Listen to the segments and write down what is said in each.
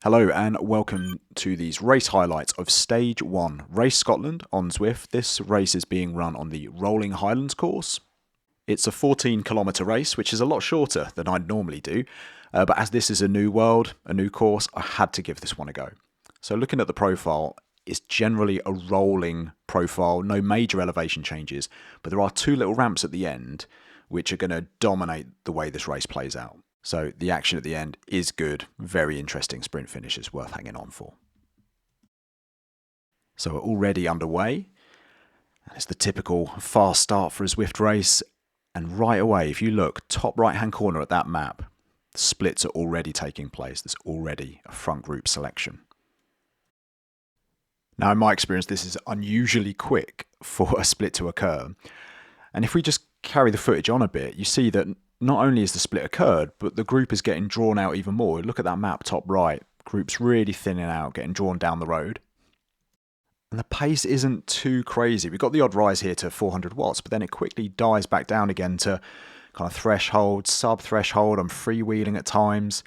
Hello and welcome to these race highlights of Stage 1, Race Scotland on Zwift. This race is being run on the Rolling Highlands course. It's a 14-kilometre race, which is a lot shorter than I'd normally do, but as this is a new world, a new course, I had to give this one a go. So looking at the profile, it's generally a rolling profile, no major elevation changes, but there are two little ramps at the end which are going to dominate the way this race plays out. So the action at the end is good, very interesting sprint finishes worth hanging on for. So we're already underway. It's the typical fast start for a Zwift race. And right away, if you look top right hand corner at that map, the splits are already taking place. There's already a front group selection. Now in my experience, this is unusually quick for a split to occur. And if we just carry the footage on a bit, you see that not only is the split occurred, but the group is getting drawn out even more. Look at that map top right. Group's really thinning out, getting drawn down the road. And the pace isn't too crazy. We've got the odd rise here to 400 watts, but then it quickly dies back down again to kind of threshold, sub-threshold. I'm freewheeling at times.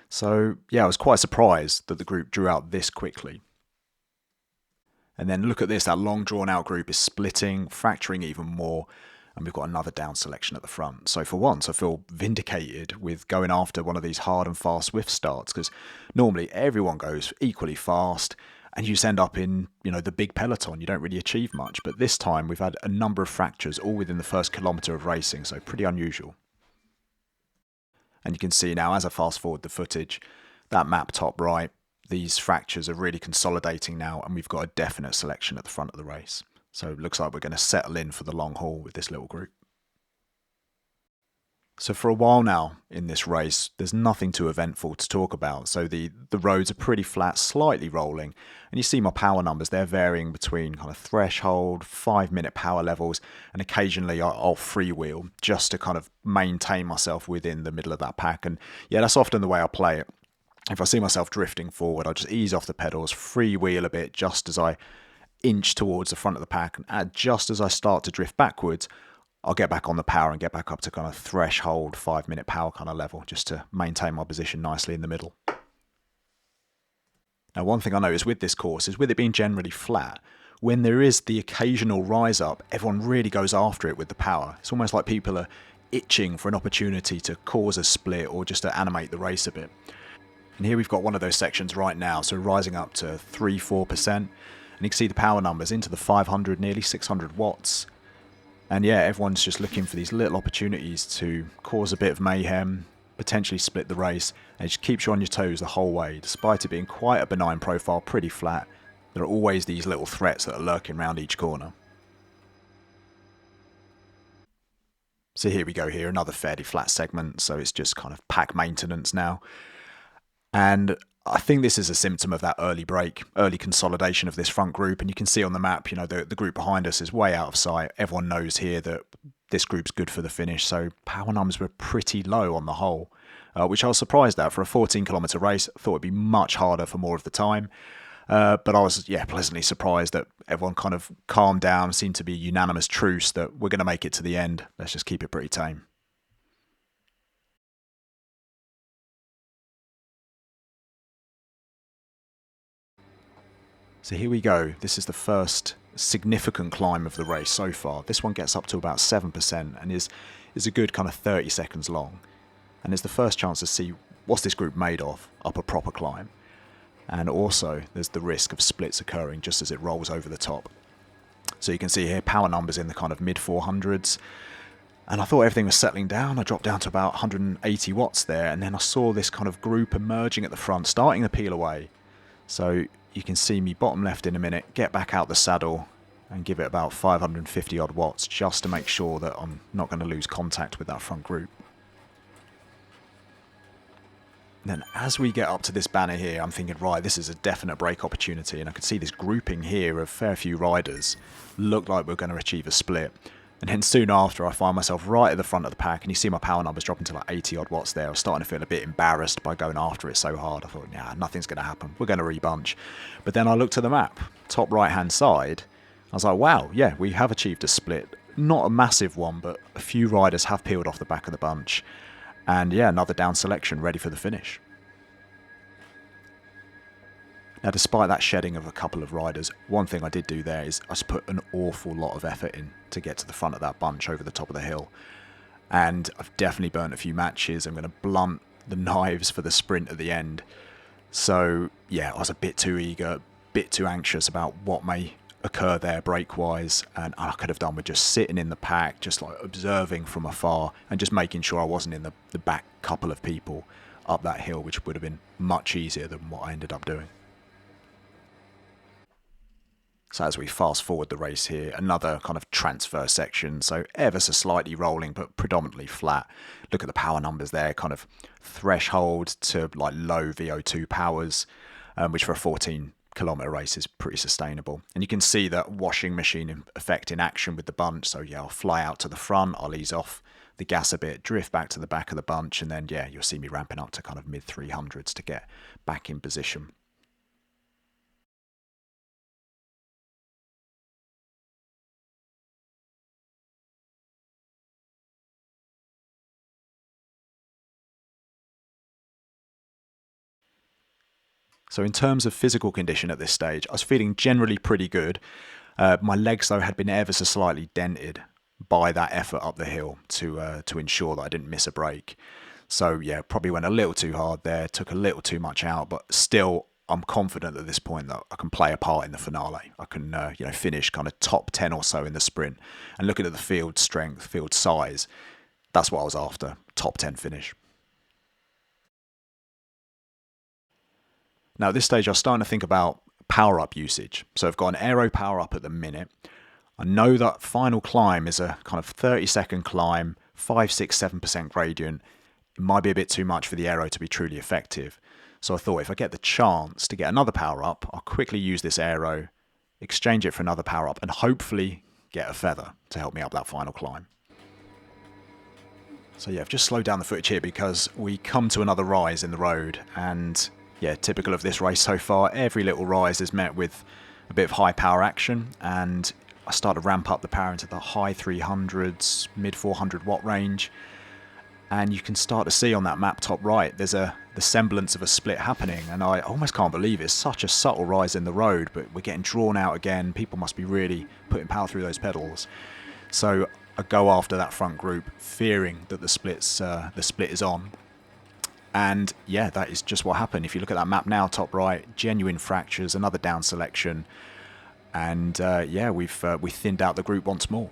So yeah, I was quite surprised that the group drew out this quickly. And then look at this, that long drawn out group is splitting, fracturing even more. And we've got another down selection at the front. So for once, I feel vindicated with going after one of these hard and fast Zwift starts, because normally everyone goes equally fast and you just end up in, the big peloton. You don't really achieve much. But this time we've had a number of fractures all within the first kilometre of racing, so pretty unusual. And you can see now, as I fast forward the footage, that map top right, these fractures are really consolidating now, and we've got a definite selection at the front of the race. So it looks like we're going to settle in for the long haul with this little group. So for a while now in this race, there's nothing too eventful to talk about. So the roads are pretty flat, slightly rolling. And you see my power numbers, they're varying between kind of threshold, 5-minute power levels. And occasionally I'll freewheel just to kind of maintain myself within the middle of that pack. And yeah, that's often the way I play it. If I see myself drifting forward, I'll just ease off the pedals, freewheel a bit just as I inch towards the front of the pack, and just as I start to drift backwards, I'll get back on the power and get back up to kind of threshold 5-minute power kind of level, just to maintain my position nicely in the middle. Now one thing I noticed with this course is with it being generally flat, when there is the occasional rise up, everyone really goes after it with the power. It's almost like people are itching for an opportunity to cause a split or just to animate the race a bit. And here we've got one of those sections right now, so rising up to 3-4%. And you can see the power numbers into the 500, nearly 600 watts. And yeah, everyone's just looking for these little opportunities to cause a bit of mayhem, potentially split the race, and it just keeps you on your toes the whole way. Despite it being quite a benign profile, pretty flat, there are always these little threats that are lurking around each corner. So here we go here, another fairly flat segment, so it's just kind of pack maintenance now. And I think this is a symptom of that early break, early consolidation of this front group. And you can see on the map, the group behind us is way out of sight. Everyone knows here that this group's good for the finish. So power numbers were pretty low on the whole, which I was surprised at. For a 14-kilometre race, I thought it'd be much harder for more of the time. But I was, pleasantly surprised that everyone kind of calmed down, seemed to be a unanimous truce that we're going to make it to the end. Let's just keep it pretty tame. So here we go. This is the first significant climb of the race so far. This one gets up to about 7% and is a good kind of 30 seconds long. And it's the first chance to see what's this group made of up a proper climb. And also there's the risk of splits occurring just as it rolls over the top. So you can see here power numbers in the kind of mid 400s. And I thought everything was settling down. I dropped down to about 180 watts there. And then I saw this kind of group emerging at the front, starting to peel away. So you can see me bottom left in a minute, get back out the saddle and give it about 550 odd watts just to make sure that I'm not going to lose contact with that front group. And then as we get up to this banner here, I'm thinking, right, this is a definite break opportunity. And I could see this grouping here of fair few riders look like we're going to achieve a split. And then soon after, I find myself right at the front of the pack, and you see my power numbers dropping to like 80 odd watts there. I was starting to feel a bit embarrassed by going after it so hard. I thought, yeah, nothing's going to happen. We're going to rebunch. But then I looked at the map, top right-hand side. I was like, wow, yeah, we have achieved a split. Not a massive one, but a few riders have peeled off the back of the bunch. And yeah, another down selection ready for the finish. Now, despite that shedding of a couple of riders, one thing I did do there is I just put an awful lot of effort in to get to the front of that bunch over the top of the hill. And I've definitely burnt a few matches. I'm going to blunt the knives for the sprint at the end. So, yeah, I was a bit too eager, a bit too anxious about what may occur there break-wise, and I could have done with just sitting in the pack, just like observing from afar and just making sure I wasn't in the back couple of people up that hill, which would have been much easier than what I ended up doing. So as we fast forward the race here, another kind of transfer section, so ever so slightly rolling, but predominantly flat. Look at the power numbers there, kind of threshold to like low VO2 powers, which for a 14-kilometre race is pretty sustainable. And you can see that washing machine effect in action with the bunch. So yeah, I'll fly out to the front, I'll ease off the gas a bit, drift back to the back of the bunch, and then yeah, you'll see me ramping up to kind of mid 300s to get back in position. So in terms of physical condition at this stage, I was feeling generally pretty good. My legs, though, had been ever so slightly dented by that effort up the hill to ensure that I didn't miss a break. So yeah, probably went a little too hard there, took a little too much out, but still I'm confident at this point that I can play a part in the finale. I can finish kind of top 10 or so in the sprint. And looking at the field strength, field size, that's what I was after, top 10 finish. Now, at this stage, I was starting to think about power-up usage. So I've got an aero power-up at the minute. I know that final climb is a kind of 30-second climb, 5, 6, 7% gradient. It might be a bit too much for the aero to be truly effective. So I thought if I get the chance to get another power-up, I'll quickly use this aero, exchange it for another power-up, and hopefully get a feather to help me up that final climb. So yeah, I've just slowed down the footage here because we come to another rise in the road, and yeah, typical of this race so far, every little rise is met with a bit of high power action, and I start to ramp up the power into the high 300s, mid 400 watt range, and you can start to see on that map top right, there's the semblance of a split happening, and I almost can't believe it's such a subtle rise in the road, but we're getting drawn out again. People must be really putting power through those pedals. So I go after that front group, fearing that the split is on. And yeah, that is just what happened. If you look at that map now, top right, genuine fractures, another down selection. And yeah, we thinned out the group once more.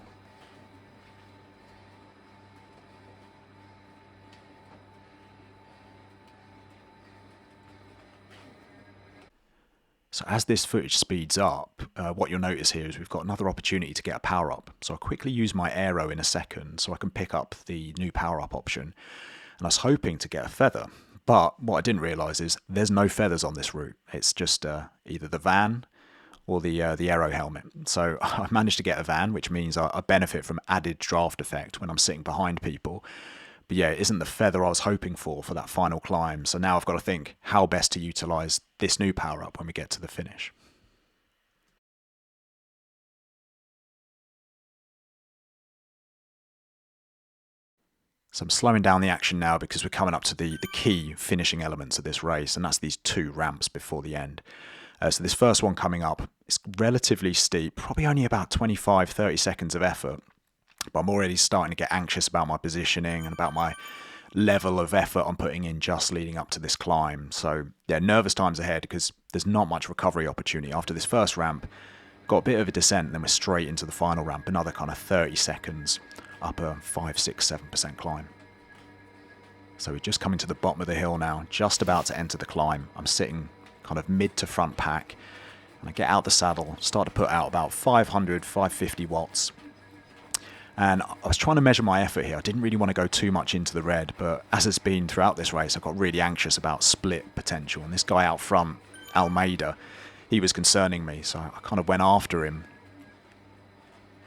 So as this footage speeds up, what you'll notice here is we've got another opportunity to get a power up. So I'll quickly use my aero in a second so I can pick up the new power up option. And I was hoping to get a feather, but what I didn't realise is there's no feathers on this route. It's just either the van or the aero helmet. So I managed to get a van, which means I benefit from added draft effect when I'm sitting behind people. But yeah, it isn't the feather I was hoping for that final climb. So now I've got to think how best to utilise this new power up when we get to the finish. So I'm slowing down the action now because we're coming up to the key finishing elements of this race, and that's these two ramps before the end. So this first one coming up is relatively steep, probably only about 25, 30 seconds of effort, but I'm already starting to get anxious about my positioning and about my level of effort I'm putting in just leading up to this climb. So yeah, nervous times ahead because there's not much recovery opportunity. After this first ramp, got a bit of a descent, then we're straight into the final ramp, another kind of 30 seconds. Up a 5, 6, 7% climb. So we're just coming to the bottom of the hill now, just about to enter the climb. I'm sitting kind of mid to front pack, and I get out the saddle, start to put out about 500, 550 watts. And I was trying to measure my effort here. I didn't really want to go too much into the red, but as it's been throughout this race, I got really anxious about split potential. And this guy out front, Almeida, he was concerning me, so I kind of went after him.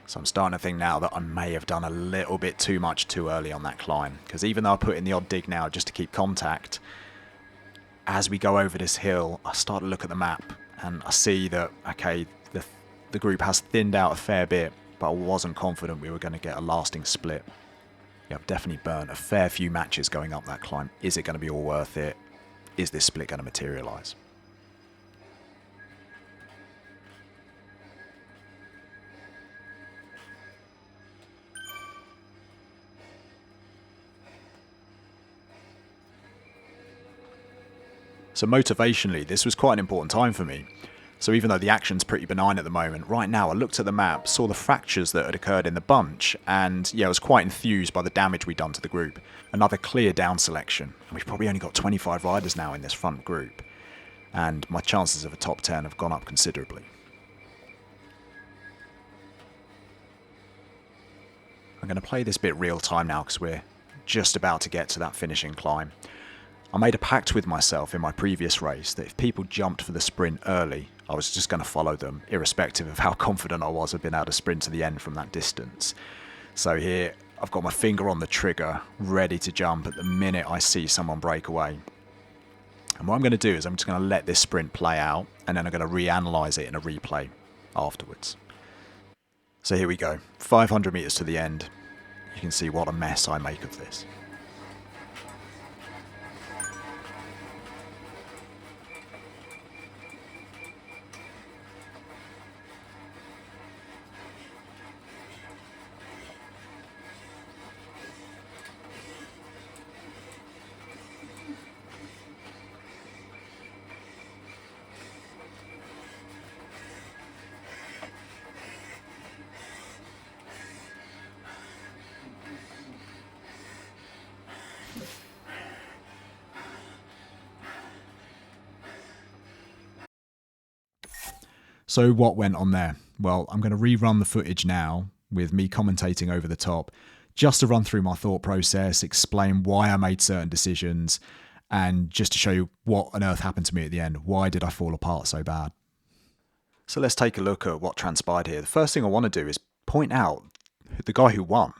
So I'm starting to think now that I may have done a little bit too much too early on that climb. Because even though I put in the odd dig now just to keep contact, as we go over this hill, I start to look at the map and I see that, okay, the group has thinned out a fair bit, but I wasn't confident we were going to get a lasting split. Yeah, I've definitely burnt a fair few matches going up that climb. Is it going to be all worth it? Is this split going to materialise? So motivationally, this was quite an important time for me. So even though the action's pretty benign at the moment, right now I looked at the map, saw the fractures that had occurred in the bunch, and yeah, I was quite enthused by the damage we'd done to the group. Another clear down selection, and we've probably only got 25 riders now in this front group, and my chances of a top 10 have gone up considerably. I'm going to play this bit real time now because we're just about to get to that finishing climb. I made a pact with myself in my previous race that if people jumped for the sprint early, I was just going to follow them, irrespective of how confident I was of being able to sprint to the end from that distance. So here, I've got my finger on the trigger, ready to jump at the minute I see someone break away. And what I'm going to do is I'm just going to let this sprint play out, and then I'm going to reanalyze it in a replay afterwards. So here we go, 500 meters to the end. You can see what a mess I make of this. So what went on there? Well, I'm going to rerun the footage now with me commentating over the top, just to run through my thought process, explain why I made certain decisions, and just to show you what on earth happened to me at the end. Why did I fall apart so bad? So let's take a look at what transpired here. The first thing I want to do is point out the guy who won.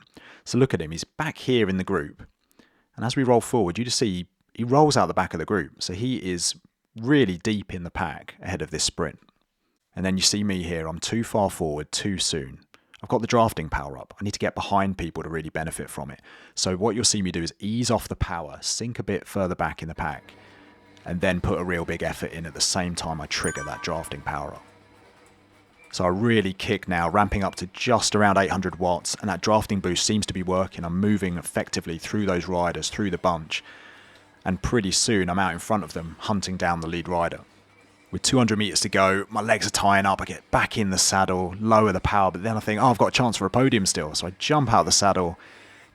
So look at him, he's back here in the group. And as we roll forward, you just see he rolls out the back of the group. So he is really deep in the pack ahead of this sprint. And then you see me here, I'm too far forward too soon. I've got the drafting power up. I need to get behind people to really benefit from it. So what you'll see me do is ease off the power, sink a bit further back in the pack, and then put a real big effort in at the same time I trigger that drafting power up. So I really kick now, ramping up to just around 800 watts, and that drafting boost seems to be working. I'm moving effectively through those riders, through the bunch, and pretty soon I'm out in front of them, hunting down the lead rider. With 200 meters to go, my legs are tying up, I get back in the saddle, lower the power, but then I think, oh, I've got a chance for a podium still. So I jump out the saddle,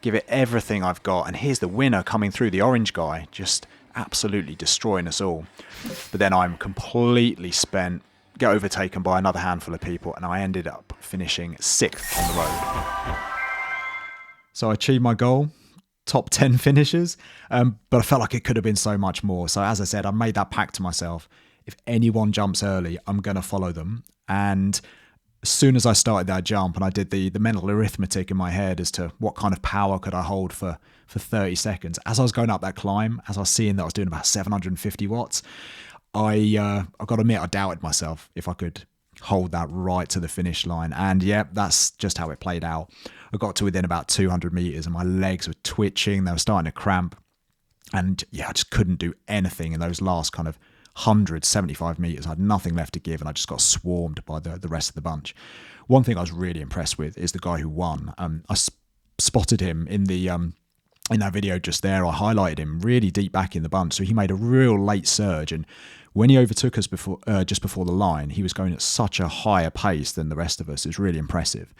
give it everything I've got, and here's the winner coming through, the orange guy, just absolutely destroying us all. But then I'm completely spent, get overtaken by another handful of people, and I ended up finishing 6th on the road. So I achieved my goal, top 10 finishes, but I felt like it could have been so much more. So as I said, I made that pact to myself. If anyone jumps early, I'm going to follow them. And as soon as I started that jump and I did the mental arithmetic in my head as to what kind of power could I hold for 30 seconds, as I was going up that climb, as I was seeing that I was doing about 750 watts, I've got to admit I doubted myself if I could hold that right to the finish line. And yeah, that's just how it played out. I got to within about 200 meters and my legs were twitching. They were starting to cramp. And yeah, I just couldn't do anything in those last kind of 175 meters. I had nothing left to give, and I just got swarmed by the rest of the bunch. One thing I was really impressed with is the guy who won. I spotted him in the in that video just there. I highlighted him really deep back in the bunch, so he made a real late surge. And when he overtook us before just before the line, he was going at such a higher pace than the rest of us. It was really impressive.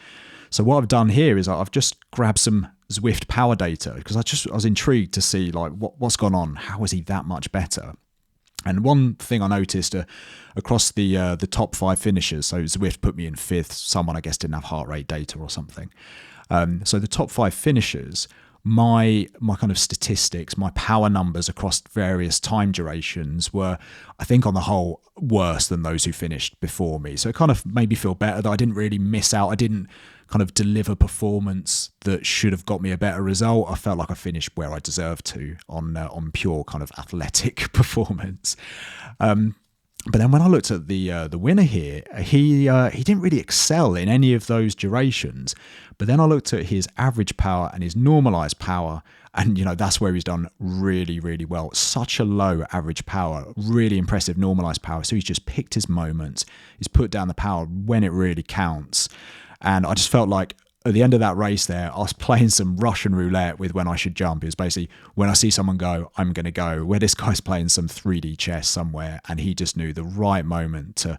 So what I've done here is I've just grabbed some Zwift power data because I was intrigued to see like what's gone on. How is he that much better? And one thing I noticed across the top 5 finishers, so Zwift put me in 5th, someone I guess didn't have heart rate data or something. So the top 5 finishers, my kind of statistics, my power numbers across various time durations were, I think on the whole, worse than those who finished before me. So it kind of made me feel better that I didn't really miss out. I didn't kind of deliver performance that should have got me a better result. I felt like I finished where I deserved to on pure kind of athletic performance. But then when I looked at the winner here, he didn't really excel in any of those durations. But then I looked at his average power and his normalized power, and that's where he's done really, really well. Such a low average power, really impressive normalized power. So he's just picked his moments. He's put down the power when it really counts. And I just felt like at the end of that race there, I was playing some Russian roulette with when I should jump. It was basically, when I see someone go, I'm going to go. Where this guy's playing some 3D chess somewhere, and he just knew the right moment to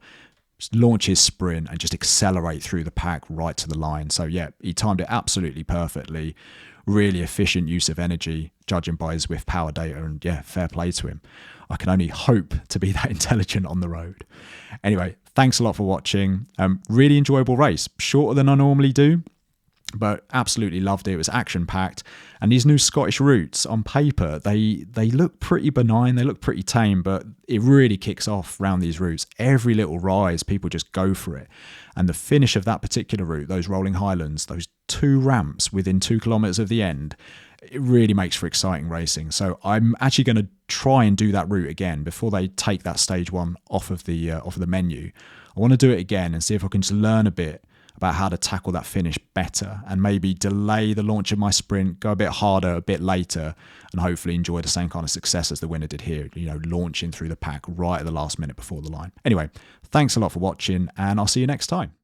launch his sprint and just accelerate through the pack right to the line. So yeah, he timed it absolutely perfectly. Really efficient use of energy, judging by his Zwift power data, and yeah, fair play to him. I can only hope to be that intelligent on the road. Anyway, thanks a lot for watching. Really enjoyable race, shorter than I normally do, but absolutely loved it. It was action-packed. And these new Scottish routes, on paper, they look pretty benign, they look pretty tame, but it really kicks off around these routes. Every little rise, people just go for it. And the finish of that particular route, those Rolling Highlands, those 2 ramps within 2 kilometres of the end, it really makes for exciting racing. So I'm actually going to try and do that route again before they take that stage 1 off of the menu. I want to do it again and see if I can just learn a bit about how to tackle that finish better, and maybe delay the launch of my sprint, go a bit harder a bit later, and hopefully enjoy the same kind of success as the winner did here, launching through the pack right at the last minute before the line. Anyway, thanks a lot for watching, and I'll see you next time.